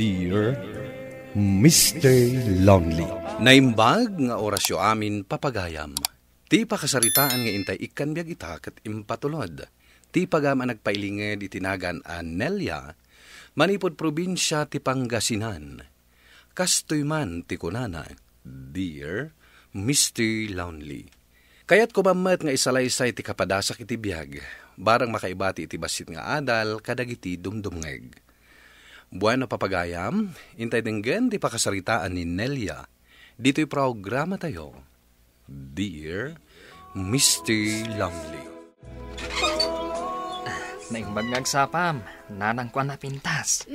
Dear Mr. Lonely. Naimbag nga orasyo amin papagayam. Ti pakasaritaan nga intay ikan biyag ita ket impatulod. Ti pagama nagpailinged itinagan a Nelia, manipod probinsya ti Pangasinan. Kastoy man ti kunana, Dear Mr. Lonely. Kayat ko mamat nga isalaysay ti kapadasak iti biyag, barang makaibati iti basit nga adal kadagiti dumdumngeg. Buwan na papagayam, intay denggen ti pakasaritaan ni Nelia. Dito'y programa tayo, Dear Mr. Lonely. Naimbag ngagsapam, nanang kwa na pintas.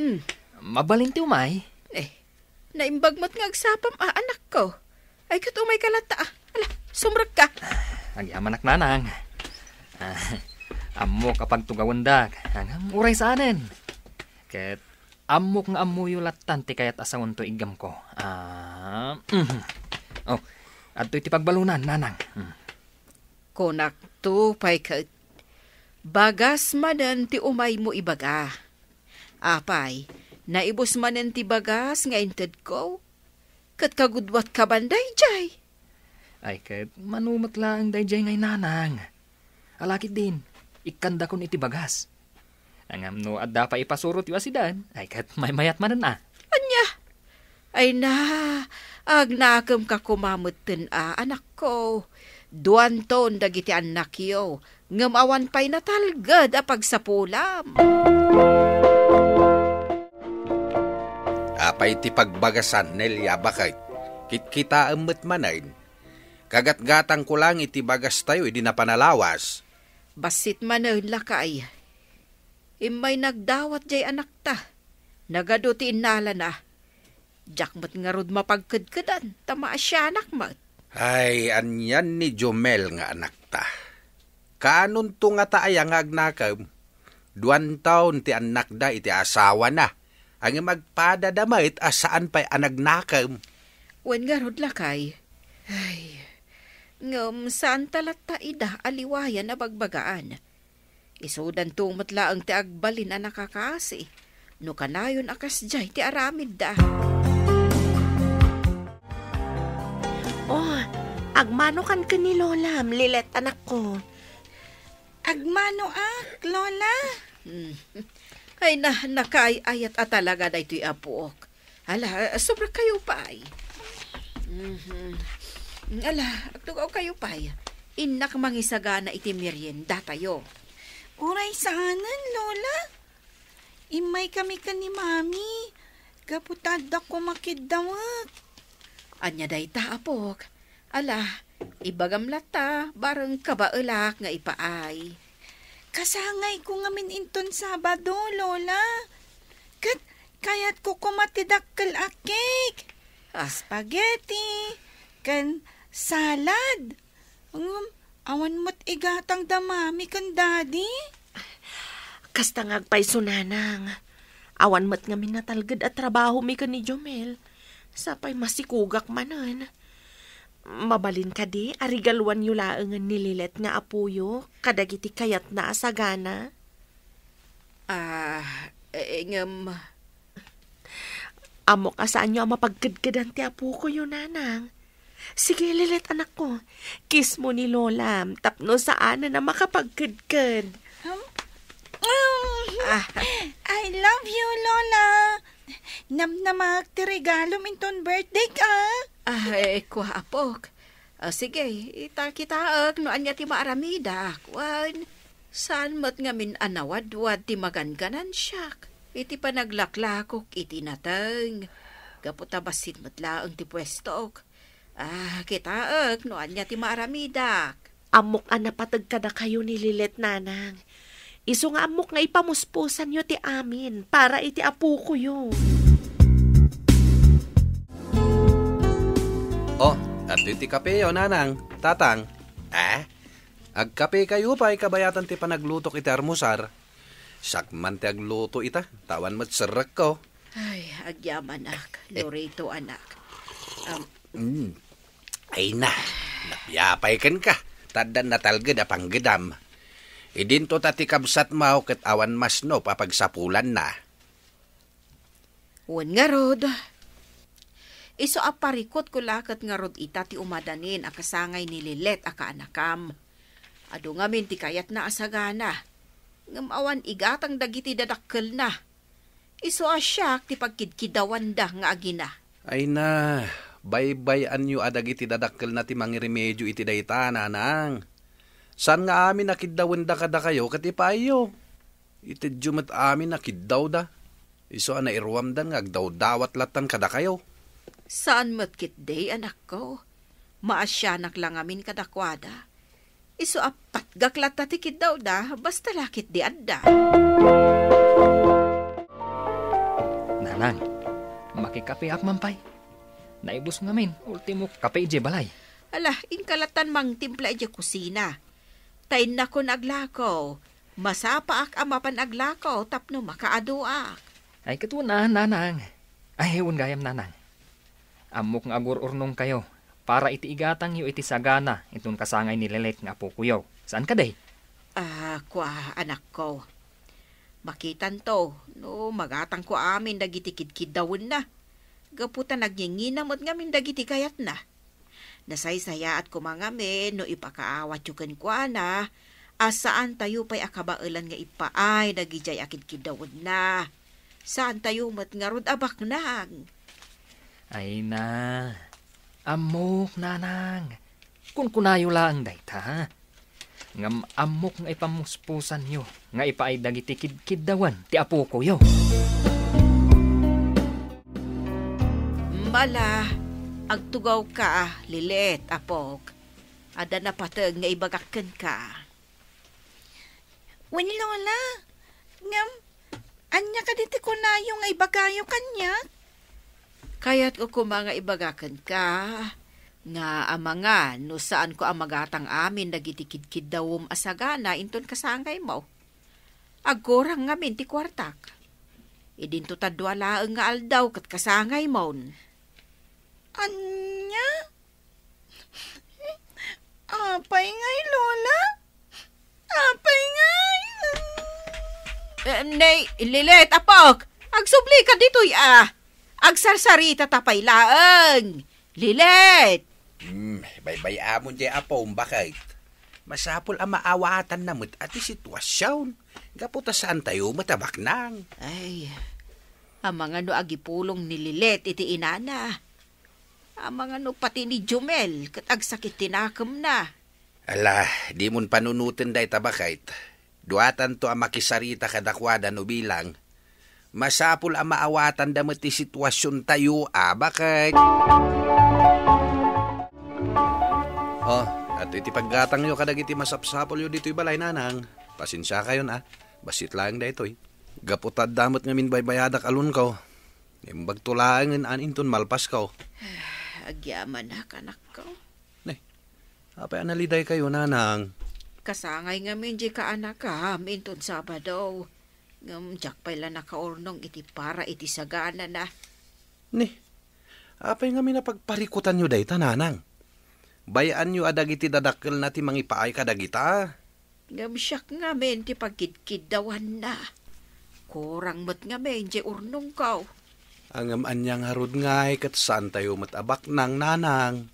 Mabaling ti umay. Naimbag mo't ngagsapam, anak ko. Ay, kat umay kalata. Ala, sumrag ka. Nagyamanak nanang. Amo kapag tugawandak, ang uray sa anin. Ket amok nga amuyo latan ti kayat asawon to igam ko. Oh, adto iti pagbalunan, nanang. Konak to, pay kat. Bagas manan ti umay mo ibaga. Apay, naibos manan ti bagas nga inted ko. Kat kagudwat ka banday, jay. Ay, ket manumot lang dayjay ngay nanang. Alakit din, ikanda kon iti bagas. Angam no adda pa ipasurot yu asidan, ay ket mayat manan Anya? Ay na, agnakam ka kumamutin anak ko. Duanton dagiti anak yo, ngamawan pa'y natalgad apag sa pulam. Apay ti pagbagasan, Nelia, bakit? Kita amat manayin. Kagat-gatang ko lang iti bagas tayo, hindi na panalawas. Basit manan lakay. Imay nagdawat jay anak ta. Nagado ti inala na. Jakmat nga rod mapagkadkadan, tama asya anak mat. Ay, anyan ni Jomel nga anak ta. Kanon to nga taaya nga agnakam. 2 taon ti anak da iti asawa na. Ang magpadadamait asaan pa'y anagnakam. Wen nga rod lakay. Ay, ngam saan talata ida aliwayan na bagbagaan. Isudan tong matlaang ti agbalin na nakakasi. No kanayon akas jay ti aramid da. Oh, agmano kan ka ni Lola, Lilet anak ko. Agmano Lola? Ay nakaayat at talaga na ito'y apuok. Ala, sobra kayo pa ay. Ala, agtugaw kayo pa ay. Inak mangisaga na iti merienda tayo. Uray saanan, Lola? Imay kami ka ni Mami. Kaputad ako makidawat. Anya day ta, apok. Ala, ibagam lata, bareng kabaelak nga ipaay. Kasangay ko ngamin inton Sabado, Lola. Kayat ko kumatidakkel a cake. Spaghetti. Kan salad. Awan mo't igatang damami kan daddy. Kasta ngagpay sunanang. Awan mo't nga minatalgad at trabaho mi ka ni Jomel. Sapay masikugak manan. Mabalin ka di, arigalwan yu laengan ni Lilet nga apuyo, kadagiti kayat na asagana. Ngam. Amok asaan nyo ang mapagkadkadan ti apu ko yun, nanang. Sige, Lilet anak ko, kiss mo ni Lola, tapno saan na makapagkadkad. I love you, Lola. Namnamak ti regalo minton birthday ka. Kwa apok. Sige, kita no anya ti maaramida. Kwan, saan mat ngamin anawad-wad ti maganganan siyak. Iti panaglaklakok iti natang. Gaputa basit matlaang ti pwestok. Kita no anya ti maaramida. Amok anapatag ka na kayo ni Lilet, nanang. Iso nga amok nga ipamuspusan nyo ti amin para iti apu ko yun. Oh, at iti kape yo, nanang, tatang. Agkape kayo pa, ikabayatan ti panaglutok iti armusar. Sakman ti agluto ita, tawan mat serak ko. Ay, agyam anak, Loreto anak. Ay na, napyapay kan ka, tadan natalgad apang gedam. Idinto tati kabsat mao ket awan mas no papagsapulan na. Wan nga rod. Iso aparikot ko lakat nga rod ita ti umadanin akasangay ni Lilet aka anakam. Ado nga min ti kayat na asagana. Ngam awan igatang dagiti dadakkel na. Iso asyak ti pagkidkidawan da nga agina. Ay na, baybayan yu adag iti dadakkel na ti mangiremedyo iti dayta, nanang. San nga amin nakiddawan da kada kayo katipayo? Iti jumat amin nakiddaw da. Iso ana irwamdan nga agdaw-dawat latan kada kayo. Saan matkit day, anak ko? Maasyanak lang amin kadakwada. Iso apat gaklat tatikid daw da, basta lakit di adda. Nanang, makikape ak mampay. Naibos ngamin, ultimo kape ije balay. Ala, inkalatan mang timpla ije kusina. Tayin na ko naglakaw. Masapa ak amapan aglakaw, tapno makaado ak. Ay katuna, nanang. Ay, hewan gayam, nanang. Amok nga agur-urnong kayo. Para iti igatang yu iti sagana, itong kasangay ni Lilet nga po kuyaw. Saan ka day? Kwa anak ko. Makitan to, no magatang ko amin dagiti kidkidawin na. Gaputan nagyinginamot ngamin dagiti kayat na. Nasaysaya at kumangamin no ipakaawat yuken kwa na, asaan tayo pa'y akabailan nga ipaay dagijay akidkidawin na. Saan tayo mat nga rod abaknang? Ay na, amok nanang. Kung kunayo lang dayta, ngam amok nga ipamuspusan nyo, nga ipaay dagiti kidkidawan, ti apo ko yo. Mala, agtugaw ka, Lilet, apok. Ada na patag nga ibagakken ka. Wen Lola, ngam, anya ka diti ko na yung ay bagayo kanya? Kaya't ko kumanga ibagaken ka, nga amanga no saan ko amagatang amin nagitikidkid dawom asagana inton kasangay mo. Agorang ngamin ti kwartak. Idinto tadwala nga aldaw kat kasangay mo. Anya? Apay ngay, Lola? Apay ngay? Nay, Lilet, apok! Agsubli ka dito'y agsarsarita tapay laeng. Lilet! Baybay amon di apo, bakit? Masapol ang maawatan na mo't ati sitwasyon. Gaputa saan tayo matabak nang. Ay, ang mga no agipulong ni Lilet iti inana. Ang mga no pati ni Jumel kat agsakit tinakam na. Ala, di mon panunutin day tabakait. Duatan to ang makisarita kadakwada no bilang. Masapul ang maawatan damat ti sitwasyon tayo, bakit? Oh, at iti paggatang nyo kadag iti masapsapol yun dito'y balay, nanang. Pasensya kayo na, basit lang da ito'y. Gaputad damot ngamin baybayadak alun ko. Imbagtulaan ng aninton malpas ko. Agyaman na kanak ko. Apay analiday kayo, nanang. Kasangay ngamin di ka anak ka, minton Sabado. Ngam jakpay lang nakaornong iti para iti sagana na. Apay nga minapagparikutan nyo day, tananang. Bayaan nyo adag iti dadakkel na ti mangipaay kadagita. Ngam siyak ngamin ti pagkidkidawan na. Kurang mat ngamin di urnong kaw. Ang anyang harod ngay kat saan tayo matabak ng nanang.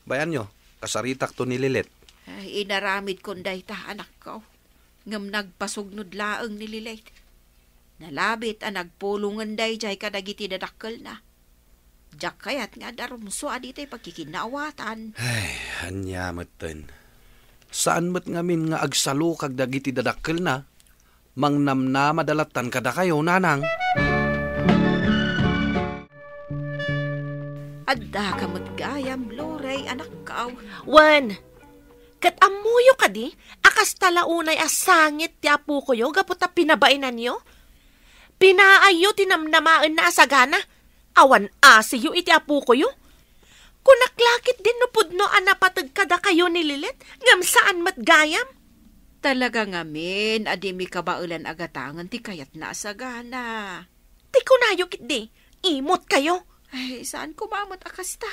Bayan nyo, kasaritak to ni Lilet. Ay, inaramid konday ta anak ko. Ngam nagpasugnod laeng ni Lilet. Nalabit ang nagpulungan day jay kadagiti dadakkel na. Diyak kayat nga darumso aditay pagkikinawatan. Ay, anyamatan. Saan mat ngamin nga agsalo kag dagiti dadakkel na? Mangnamna madalatan kada kayo, nanang. Adda ka matgayam, Loray, anak kaw. Wan, kat amuyo ka di, akas talaunay asangit ti apo ko yo, gaputa pinabainan yo. Pinaayo tinamnamaan na asagana, awan asiyo iti apo ko yo. Kunaklakit din no pudno anapatag kada kayo ni Lilet, ngam saan matgayam? Talaga ngamin, adimi kabaulan agatangan ti kayat na asagana. Ti kunayo kit di, imot kayo. Ay, saan kumamot akasta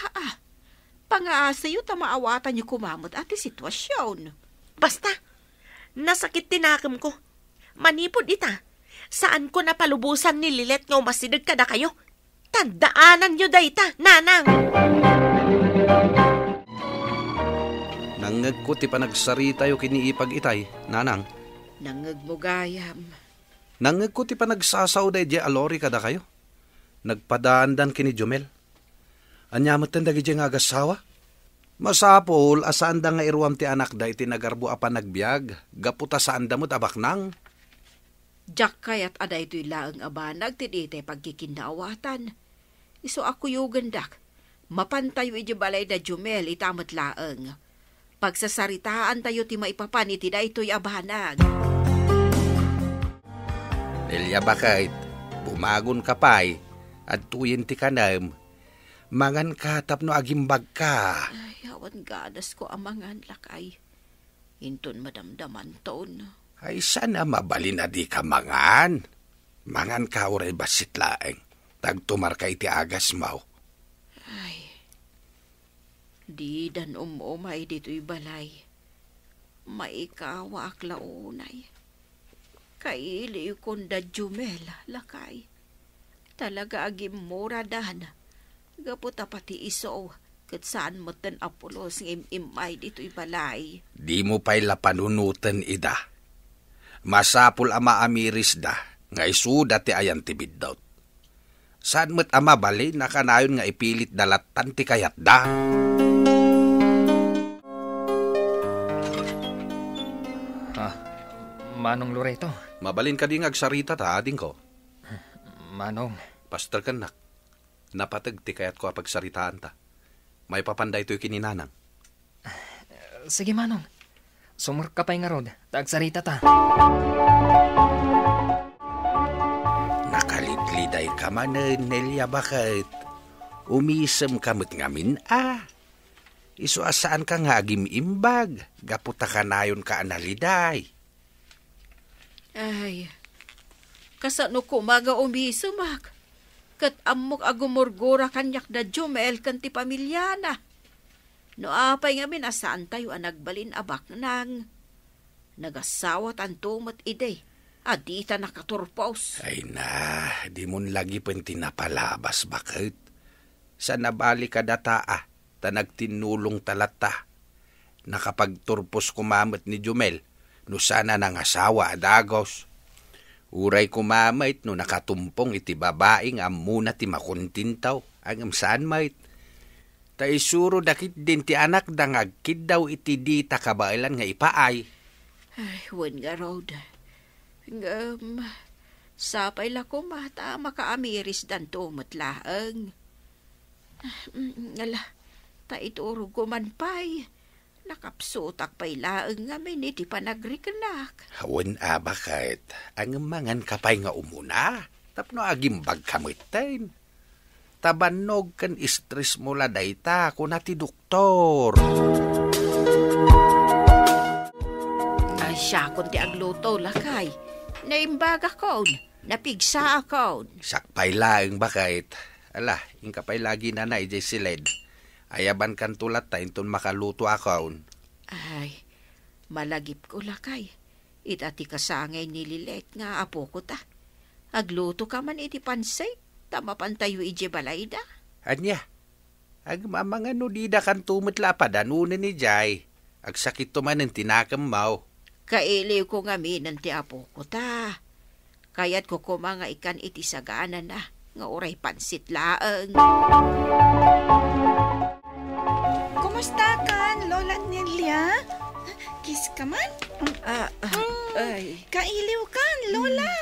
Pangasayo tamaawatan niyo kumamot ati sitwasyon. Basta, nasakit tinakam ko. Manipod ita. Saan ko napalubusan ni Lilet nga umasidag kada kayo? Tandaanan nyo dayta, nanang! Nangag ko ti panagsarita yo kiniipag itay, nanang. Nangag mo gayam. Nangag ko ti panagsasaw day di alori kada kayo. Nagpadaandan kini Jomel. Anyamot ten dagi di nga agasawa. Masapol, asaan da nga iruam ti anak da iti nagarbo apa nagbiag, gaputa saan da mo tabaknang. Jack kayat ada ito'y laang abanag, tinite pagkikinawatan. Iso ako yugandak, mapantayo iti balay da Jumel itamat laang. Pagsasaritaan tayo ti maipapan iti da ito'y abanag. Nelia bakit, bumagon ka pa'y, at tuyin ti kanam, mangan katap no agimbag ka. Ay, awan ganas ko amangan lakay. Inton madamdaman ton. Ay sana mabalin na di ka mangan. Mangan ka uray basit laeng. Tagtumar ka iti agas mo. Ay, di dan umay dito'y balay. Maikawa aklaunay. Kailiw kon da Jumel, lakay. Talaga agim muradan. Gaputa pati iso, kat saan mo ten apulos ng imay dito'y balay. Di mo pa'y lapanunutan ida. Masapul ama amiris da, nga isuda ti ayan ti biddaw. Saan mo't ama bali, nakanayon nga ipilit dalatan ti kayat da. Manong Loreto. Mabalin ka di ngagsarita ta, ading ko. Manong. Pastor kanak, napatag ti kayat ko apagsaritaan ta. May papanday to'y kininanang. Sige, Manong. Sumur ka pa'y nga rod. Tagsarita ta. Nakalitliday ka man, Nelia, bakit? Umisem kamot ngamin, Iso asaan ka nga agim imbag. Gaputa ka nayon ka analiday. Ay, kasano ko maga umisumak. Kat amok agumurgura kanyak da Jumel kanti pamilyana. No apay nga minasaan tayo nagbalin abak nang. Nagasawat ang tumot ide. Adita nakaturpos. Ay na, di mo lagi pang tinapalabas, bakit? Sa nabali ka data, ta nagtinulong talata. Nakapagturpos kumamot ni Jumel. No sana nang asawa adagos. Uray kumamait no nakatumpong iti babaeng amuna ti makuntintaw. Ang saan mait. Ta isuro dakit din ti anak dangagkid daw iti dita kabailan nga ipaay. Ay, wen nga road. Sapay la ko mata makaamiris dan tumatlaang. Ngala, ta ituro ko man pa'y. Nakapsutak pa'y laang nga miniti panagrikanak. Hawan bakit? Ang mangan kapay nga umuna. Tapno agimbag kamitin. Tabanog kan stress mo la dayta kuna ti doktor. Ay siya kun ti agluto lakay. Naimbaga kon. Napigsa akon. Sakpay laang bakit? Ala, ingkapay lagi na jay siled. Ayaban kan tulat ta inton makaluto akon. Ay, malagip ko lakay. Itati kasangay ni Lilet nga apo ko ta. Agluto ka man iti pansay. Tama pantayo ije balay da. Anya, agmamanga no di da kan tumutla pa danunan ni Jay. Agsakit to man ang tinakam mau. Kailiw ko nga minan ti apo ko ta. Kaya't ko kumanga ikan iti sagana na. Nga oray pansit laang. Kumusta ka, Lola Nelia? Kiss ka man? Ay. Kailiw ka, Lola.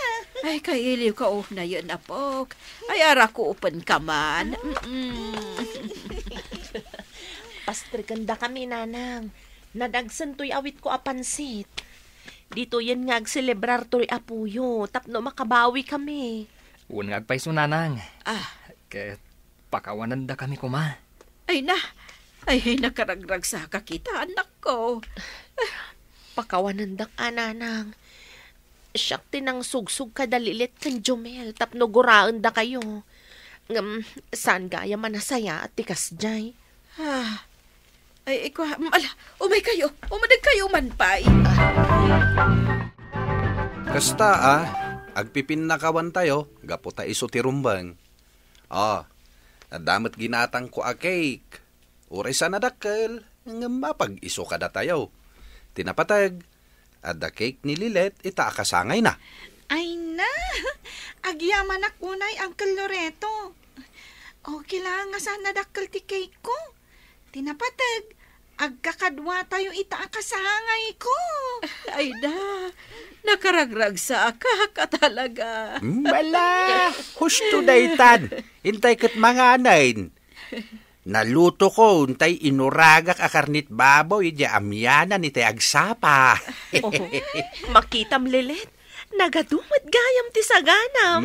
Ay, kailiw ka na yun, apok. Ay, ara ko upan ka man. Pastor ganda kami, nanang. Nadagsan to'y awit ko apansit. Dito yan nga agselebrar to'y apuyo. Tapno makabawi kami. Uwan nga agpay sunanang. Kaya pakawanan da kami kuma. Ay na. Ay, nakaragrag sa kakita, anak ko. Pakawanan dak ananang. Siyak tinang sugsug kadalilit kan Jomel. Tapno guraan da kayo. Saan gaya manasaya at tikas jay? Ay, ikaw, umay kayo. Umadag kayo man pa'y. Kasta agpipin tayo, gapo ta iso ti rumbang. Nadamat ginatang ko a cake. Uray sa nadakkel, nga mapag iso kada tayo. Tinapatag, adda cake ni Lilet, itaakasangay na. Ay na, agyaman akunay Uncle Loreto. Okay lang nga sana dakkel ti cake ko. Tinapatag, agkakadwa tayo itaakasangay ko. Ay da, nakaragrag sa aka ka talaga. Bala, husto daytan. Intay kat mga anayin. Naluto ko, untay inuragak a karnit baboy, di amyanan iti agsapa. Makitam Lilet, nagadumad gayam ti saganam.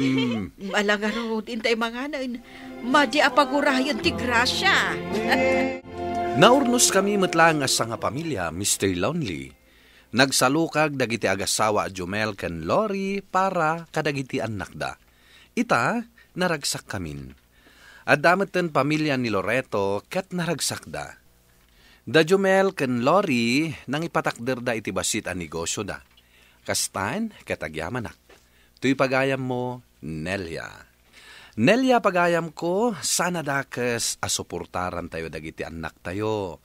Malangaro, intay mga nan, madi apagurayon ti grasya. Naurnos kami matlang as nga pamilya, Mr. Lonely. Nagsalukag dagiti agasawa Jomel ken Lori para kadagiti anak da. Ita, naragsak kamin. At damatan pamilya ni Loreto ket naragsak da. Da Jomel ken Lori nang ipatakder da iti basit a negosyo da. Kastan ket agyamanak. Tuy pagayam mo, Nelia. Nelia pagayam ko, sana dakes asuportaran tayo dagiti anak tayo.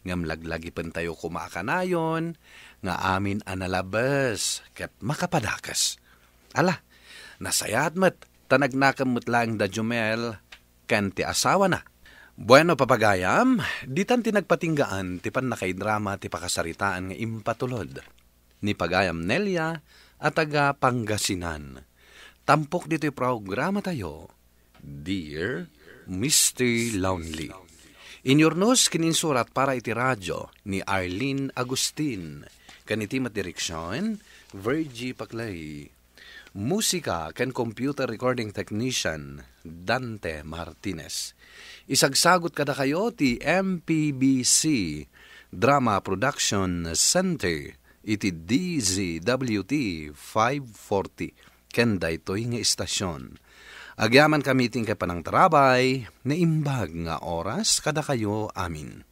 Ngam laglagi pen tayo kumaakanayon, nga amin analabas, ket makapadakas. Ala, nasayat met, tanagnakam met lang da Jomel, ken ti asawa na. Bueno papagayam, ditan ti nagpatinggaan, ti pan nakaidrama ti pakasaritaan nga impatulod. Ni pagayam Nelia, at taga Pangasinan. Tampok dito'y programa tayo, Dear Mr. Lonely. Inyornos kininsurat para iti radyo ni Arlene Agustin. Kanitimat direksyon, Virgie Paclay. Musika ken computer recording technician, Dante Martinez. Isagsagot kada kayo ti MPBC Drama Production Center iti DZWT 540. Kenda ito'y nga istasyon. Agyaman kami ting kapanang tarabay, na imbag nga oras kada kayo amin.